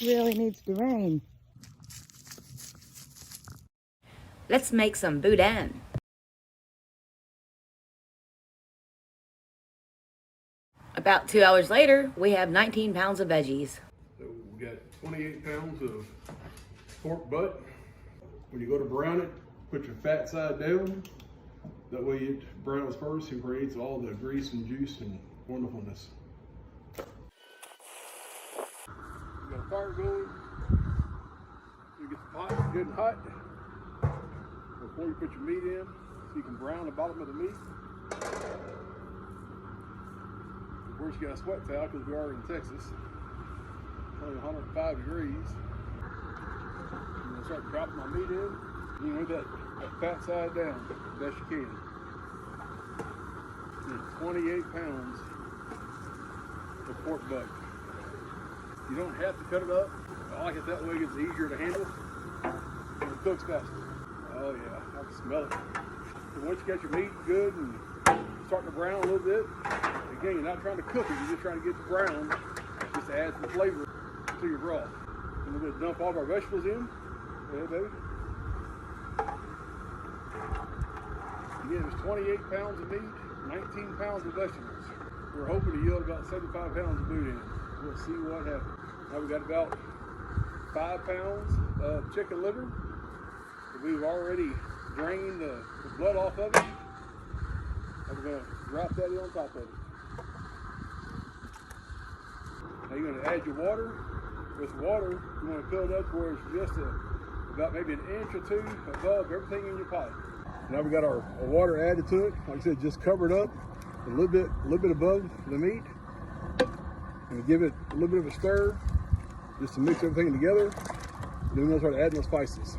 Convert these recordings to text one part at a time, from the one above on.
really needs to rain. Let's make some boudin. About 2 hours later, we have 19 pounds of veggies. So we got 28 pounds of pork butt. When you go to brown it, put your fat side down. That way it browns first and creates all the grease and juice and wonderfulness. You got a fire going. You get the pot good and hot before you put your meat in, so you can brown the bottom of the meat. Of course, you got a sweat foul because we are in Texas. It's only 105 degrees. I'm gonna start dropping my meat in. You can move that fat side down as best you can. It's 28 pounds of pork butt. You don't have to cut it up. I like it that way. It's easier to handle and it cooks faster. Oh yeah, I can smell it. And once you got your meat good and starting to brown a little bit, again, you're not trying to cook it. You're just trying to get it brown, just to add some flavor to your broth. And we're going to dump all of our vegetables in. Go ahead, baby. Again, it's 28 pounds of meat, 19 pounds of vegetables. We're hoping to yield about 75 pounds of boudin. We'll see what happens. Now we've got about 5 pounds of chicken liver. We've already drained the blood off of it. And we're going to drop that in on top of it. Now you're going to add your water. With water, you want to fill it up where it's just about maybe an inch or two above everything in your pot. Now we got our water added to it. Like I said, just cover it up a little bit above the meat. And give it a little bit of a stir just to mix everything together. And then we're going to start adding the spices.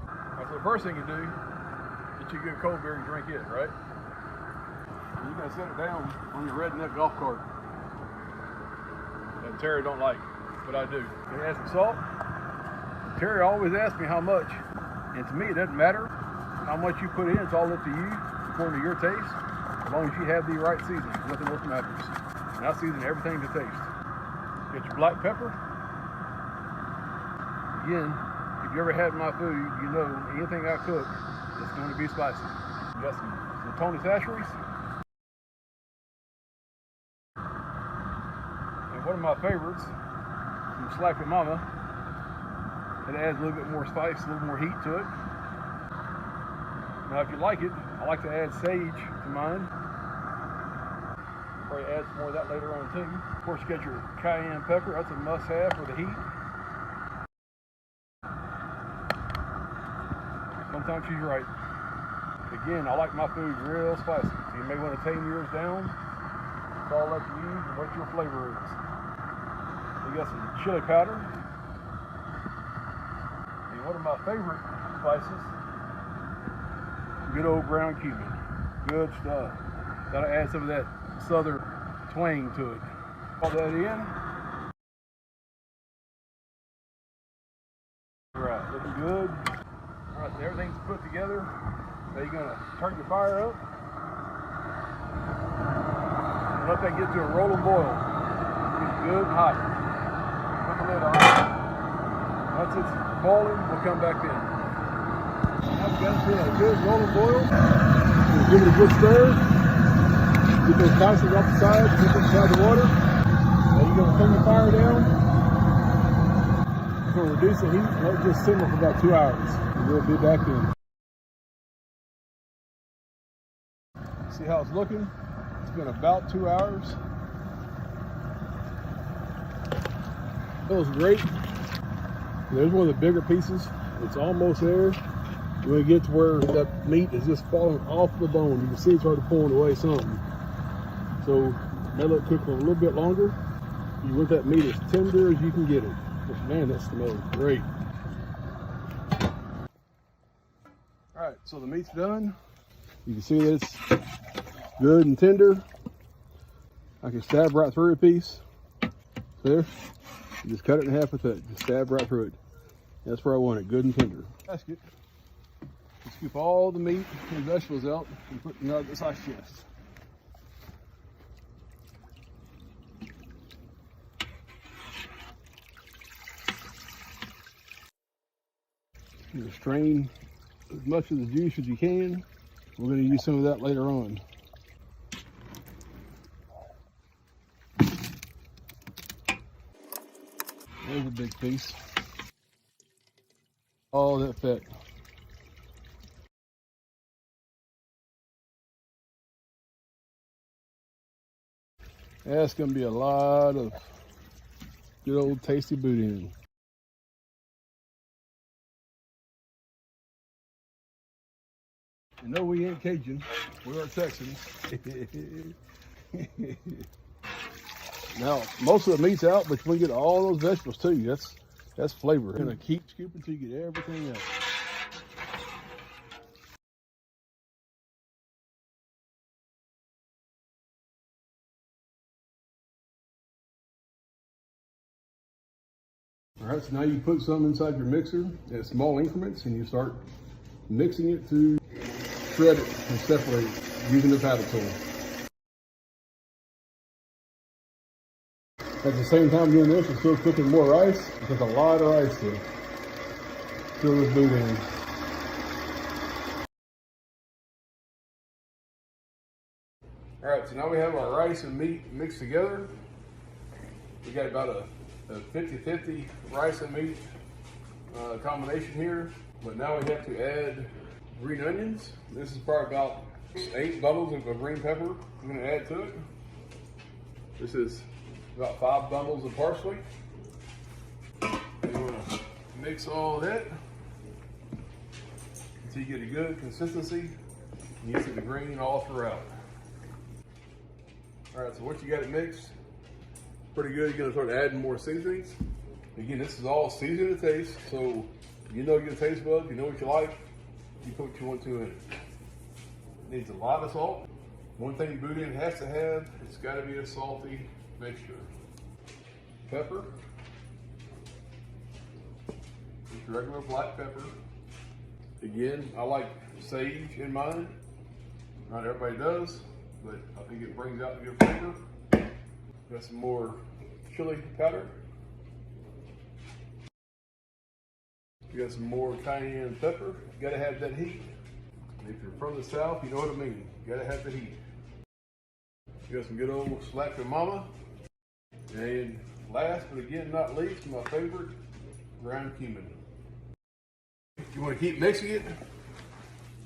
All right, so the first thing you do, get you a good cold beer and drink it, right? And you're going to set it down on your redneck golf cart. That Terry don't like, but I do. You're going to add some salt. Terry always asks me how much. And to me, it doesn't matter how much you put in. It's all up to you, according to your taste. As long as you have the right seasoning, nothing else matters. And I season everything to taste. Get your black pepper. Again, if you ever had my food, you know anything I cook, it's going to be spicy. You got some Tony Sacheries. And one of my favorites, some Slacker Mama. It adds a little bit more spice, a little more heat to it. Now if you like it, I like to add sage to mine. Probably add some more of that later on too. Of course, you got your cayenne pepper. That's a must-have for the heat. Sometimes she's right. Again, I like my food real spicy. So you may want to tame yours down. It's all up to you and what your flavor is. You got some chili powder. And one of my favorite spices, good old ground cumin. Good stuff. Gotta add some of that southern twang to it. All that in. All right, looking good. All right, so everything's put together. Now you're gonna turn your fire up. And let that get to a rolling boil. Get good and hot. Put the lid on. Once it's boiling, we'll come back in. Now we got it to a good rolling boil. We'll give it a good stir. Get those spices off the side, get them inside the water. Now you're going to turn the fire down. You're going to reduce the heat and let it just simmer for about 2 hours. And we'll be back in. See how it's looking? It's been about 2 hours. That was great. There's one of the bigger pieces. It's almost there. When it gets to where that meat is just falling off the bone, you can see it's already pulling away something. So let it cook for a little bit longer. You want that meat as tender as you can get it. But man, that smells great. All right, so the meat's done. You can see that it's good and tender. I can stab right through a piece. There, you just cut it in half with that. Just stab right through it. That's where I want it, good and tender. Basket. Scoop all the meat and vegetables out and put them out this ice chest. You strain as much of the juice as you can. We're going to use some of that later on. There's a big piece. All that fat. That's going to be a lot of good old tasty boudin. You know we ain't Cajun, we are Texans. Now, most of the meat's out, but we get all those vegetables too. That's flavor. You're gonna keep scooping till you get everything out. All right, so now you put some inside your mixer in small increments and you start mixing it to shred it and separate it using the paddle tool. At the same time doing this, you're still cooking more rice. There's a lot of rice here. Fill this boudin. All right, so now we have our rice and meat mixed together. We got about a 50-50 rice and meat combination here. But now we have to add green onions. This is probably about 8 bundles of green pepper I'm gonna add to it. This is about 5 bundles of parsley. You wanna mix all that until you get a good consistency. You see the green all throughout. All right, so once you got it mixed, pretty good, you're gonna start adding more seasonings. Again, this is all seasoned to taste, so you know your taste buds, you know what you like, you put what you want to in it. It needs a lot of salt. One thing boudin has to have, it's gotta be a salty mixture. Pepper, just regular black pepper. Again, I like sage in mine. Not everybody does, but I think it brings out the good flavor. Got some more chili powder. You got some more cayenne pepper. You gotta have that heat. And if you're from the South, you know what I mean. You gotta have the heat. You got some good old slack your mama. And last but again not least, my favorite, ground cumin. You want to keep mixing it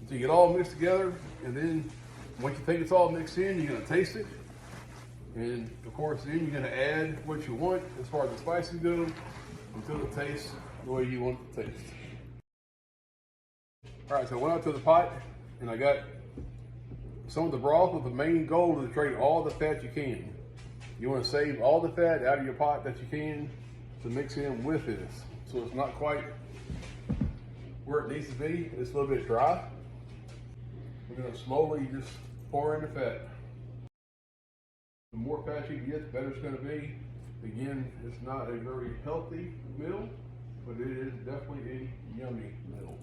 until you get all mixed together, and then once you think it's all mixed in, you're gonna taste it. And of course, then you're gonna add what you want as far as the spices go until it tastes the way you want it to taste. All right, so I went out to the pot and I got some of the broth with the main goal to trade all the fat you can. You want to save all the fat out of your pot that you can to mix in with this. So it's not quite where it needs to be. It's a little bit dry. We're going to slowly just pour in the fat. The more fat you get, the better it's going to be. Again, it's not a very healthy meal, but it is definitely a yummy meal.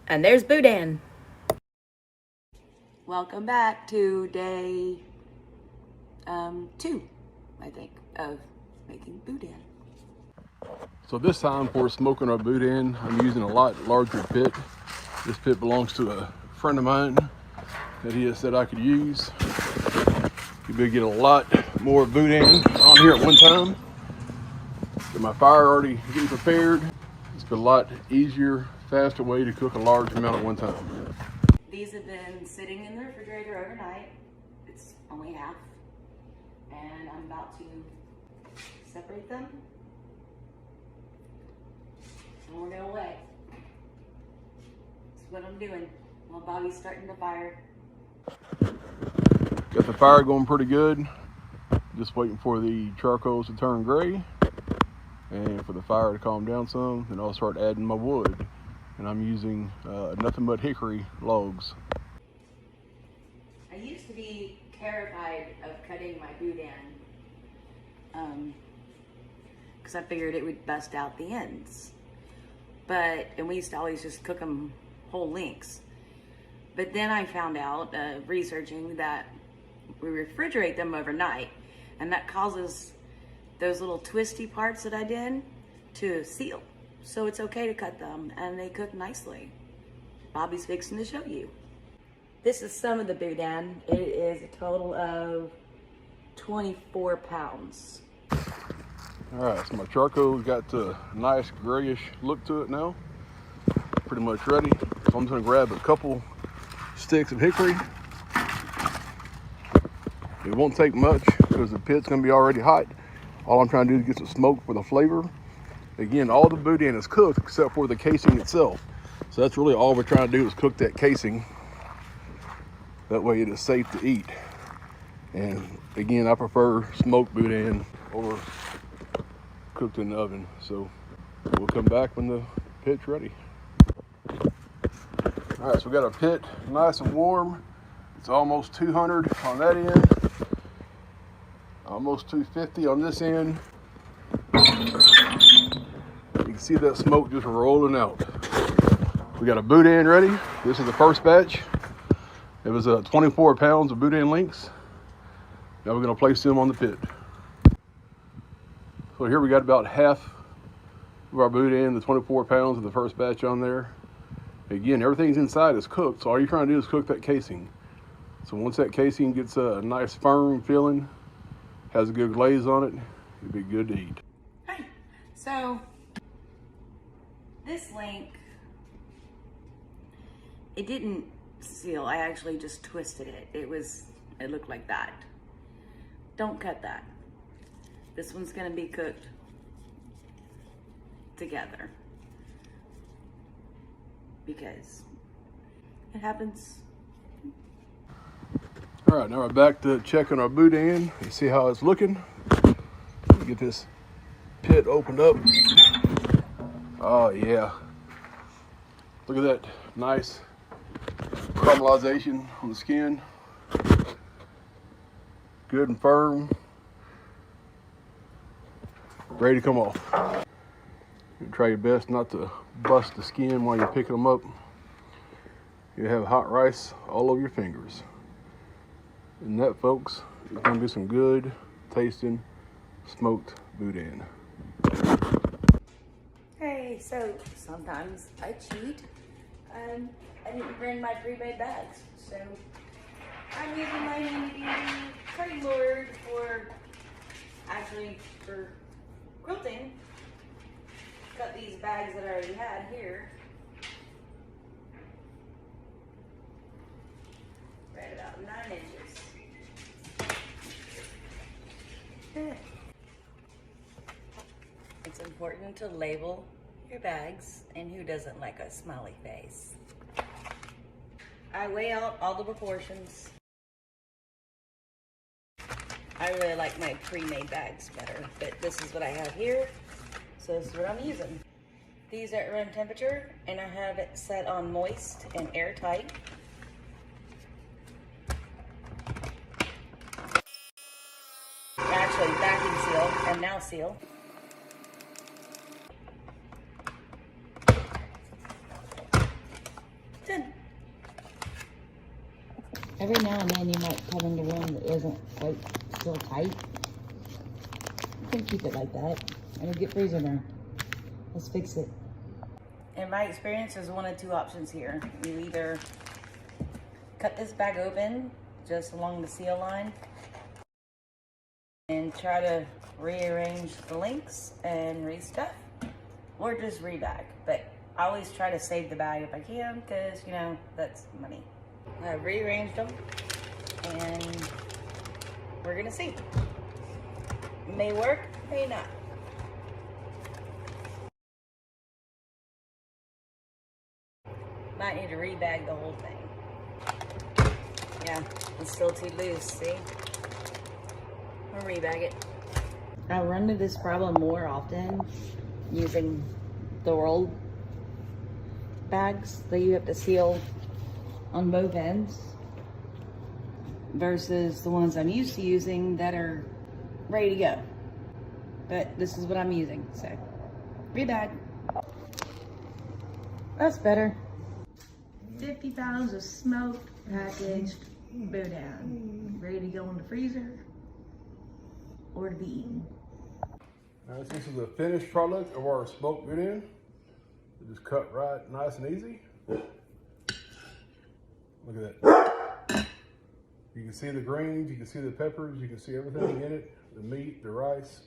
And there's Boudin. Welcome back to day 2, I think, of making Boudin. So this time for smoking our boudin, I'm using a lot larger pit. This pit belongs to a friend of mine that he has said I could use. You better get a lot more boudin on here at one time. Got my fire already getting prepared. It's a lot easier, faster way to cook a large amount at one time. These have been sitting in the refrigerator overnight. It's only half. And I'm about to separate them. And we're gonna weigh. That's what I'm doing while Bobby's starting the fire. Got the fire going pretty good. Just waiting for the charcoals to turn gray and for the fire to calm down some. Then I'll start adding my wood. And I'm using nothing but hickory logs. I used to be terrified of cutting my Boudin because I figured it would bust out the ends. And we used to always just cook them whole lengths. But then I found out, researching, that we refrigerate them overnight, and that causes those little twisty parts that I did to seal. So it's okay to cut them, and they cook nicely. Bobby's fixing to show you. This is some of the Boudin. It is a total of 24 pounds. All right, so my charcoal's got a nice grayish look to it now. Pretty much ready. So I'm just gonna grab a couple sticks of hickory. It won't take much because the pit's gonna be already hot. All I'm trying to do is get some smoke for the flavor. Again, all the Boudin is cooked except for the casing itself. So that's really all we're trying to do is cook that casing. That way it is safe to eat. And again, I prefer smoked Boudin over cooked in the oven. So we'll come back when the pit's ready. All right, so we got our pit nice and warm. It's almost 200 on that end, almost 250 on this end. You can see that smoke just rolling out. We got a Boudin ready. This is the first batch. It was 24 pounds of Boudin links. Now we're gonna place them on the pit. So here we got about half of our Boudin, the 24 pounds of the first batch on there. Again, everything's inside is cooked, so all you're trying to do is cook that casing. So once that casing gets a nice firm feeling, has a good glaze on it, it'll be good to eat. Hi. So this link, it didn't seal. I actually just twisted it. It looked like that. Don't cut that. This one's gonna be cooked together because it happens. All right, now we're back to checking our Boudin. You see how it's looking. Get this pit opened up. Oh yeah. Look at that nice caramelization on the skin. Good and firm. Ready to come off. You try your best not to bust the skin while you're picking them up. You have hot rice all over your fingers. And that, folks, is gonna be some good tasting smoked Boudin. Hey, so sometimes I cheat. I didn't bring my pre-made bags, so I'm using my handy dandy cutting board for quilting. Cut these bags that I already had here. Right about 9 inches. It's important to label your bags, and who doesn't like a smiley face? I weigh out all the proportions. I really like my pre-made bags better, but this is what I have here, so this is what I'm using. These are at room temperature, and I have it set on moist and airtight. Actually, vacuum seal and now seal. Done. Every now and then you might come into one that isn't quite still tight. You can keep it like that. It'll get freezer burn. Let's fix it. In my experience, there's one of two options here. You either cut this bag open just along the seal line and try to rearrange the links and restuff, or just rebag. But I always try to save the bag if I can, because you know that's money. I rearranged them, and we're gonna see. May work, may not. Might need to rebag the whole thing. Yeah, it's still too loose, see? I'll rebag it. I run into this problem more often using the rolled bags that you have to seal on both ends versus the ones I'm used to using that are ready to go. But this is what I'm using, so rebag. That's better. 50 pounds of smoked packaged Boudin, ready to go in the freezer or to be eaten. All right, so this is a finished product of our smoked Boudin. It just cut right, nice and easy. Look at that. You can see the greens, you can see the peppers, you can see everything in it, the meat, the rice.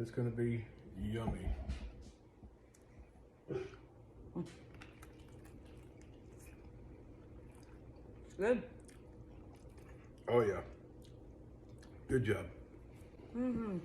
It's gonna be yummy. Good. Oh yeah. Good job. Mm-hmm.